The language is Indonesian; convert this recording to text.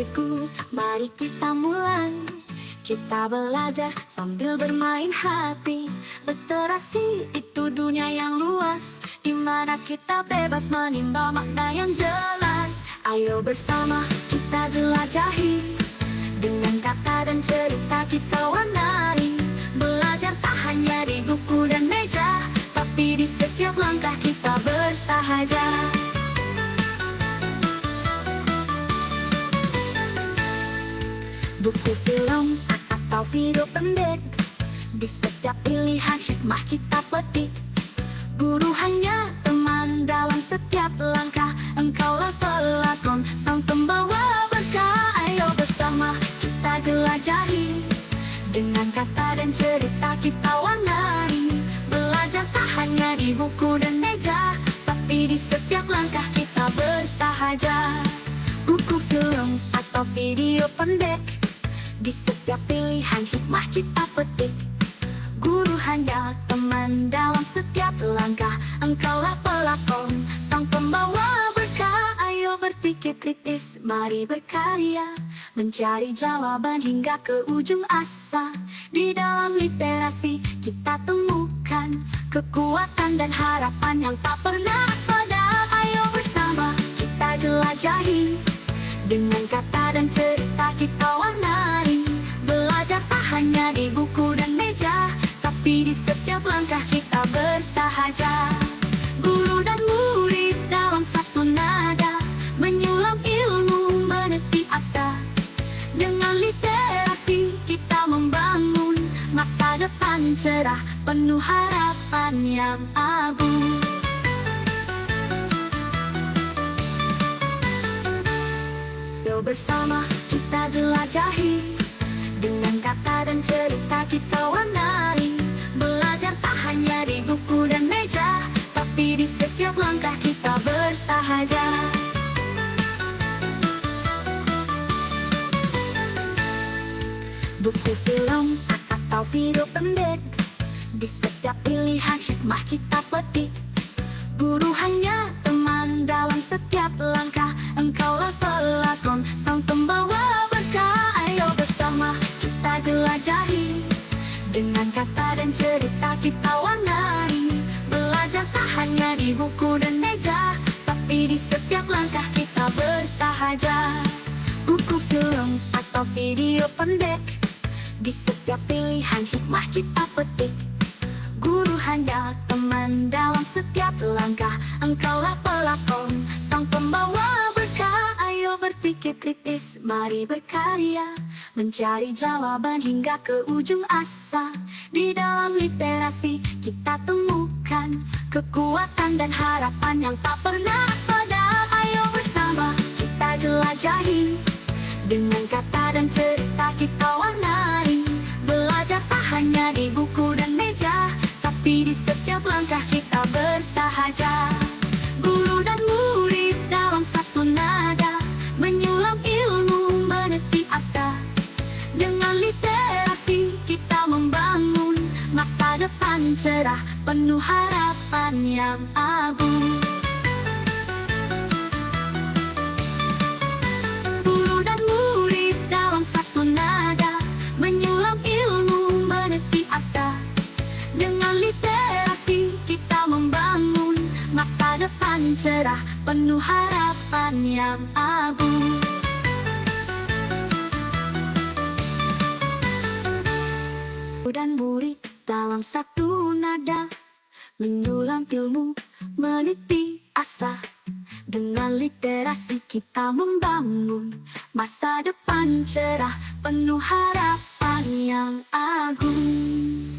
muridku, mari kita mulai. Kita belajar sambil bermain hati. Literasi itu dunia yang luas, di mana kita bebas menimba makna yang jelas. Ayo bersama kita jelajahi, dengan kata dan cerita kita warnai. Belajar tak hanya di buku dan meja, tapi di setiap langkah kita bersahaja. Buku, film, atau video pendek, di setiap pilihan hikmah kita petik. Guru hanya teman dalam setiap langkah, engkaulah pelakon, sang pembawa berkah. Ayo bersama kita jelajahi, dengan kata dan cerita kita warnai. Belajar tak hanya di buku dan meja, tapi di setiap langkah kita bersahaja. Buku, film, atau video pendek, di setiap pilihan hikmah kita petik. Guru hanya teman dalam setiap langkah, engkaulah pelakon, sang pembawa berkah. Ayo berpikir kritis, mari berkarya, mencari jawaban hingga ke ujung asa. Di dalam literasi kita temukan kekuatan dan harapan yang tak pernah padam. Ayo bersama kita jelajahi, dengan kata dan cerita kita warnai. Belajar tak hanya di buku dan meja, tapi di setiap langkah kita bersahaja. Guru dan murid dalam satu nada, menyulam ilmu, meniti asa. Dengan literasi kita membangun masa depan cerah, penuh harapan yang agung. Ayo bersama kita jelajahi, dengan kata dan cerita kita warnai. Belajar tak hanya di buku dan meja, tapi di setiap langkah kita bersahaja. Buku, film, atau video pendek, di setiap pilihan hikmah kita petik. Guru hanya teman dalam setiap langkah, engkaulah pelakon, sang pembawa berkah. Ayo bersama kita jelajahi, dengan kata dan cerita kita warnai. Belajar tak hanya di buku dan meja, tapi di setiap langkah kita bersahaja. Buku, film, atau video pendek, di setiap pilihan hikmah kita petik. Guru hanya teman dalam setiap langkah, engkaulah pelakon, sang pembawa berkah. Ayo berpikir kritis, mari berkarya, mencari jawaban hingga ke ujung asa. Di dalam literasi kita temukan kekuatan dan harapan yang tak pernah padam. Ayo bersama kita jelajahi, dengan kata dan cerita kita warnai. Belajar tak hanya di buku dan meja, tapi di setiap langkah kita bersahaja. Guru dan murid dalam satu nada, menyulam ilmu, meniti asa. Dengan literasi kita membangun masa depan cerah, penuh harapan yang agung. Guru dan murid dalam satu nada, menyulam ilmu, meniti asa. Dengan literasi kita membangun masa depan cerah, penuh harapan yang agung. Guru dan murid dalam satu nada, menyulam ilmu, meniti asa. Dengan literasi kita membangun masa depan cerah, penuh harapan yang agung.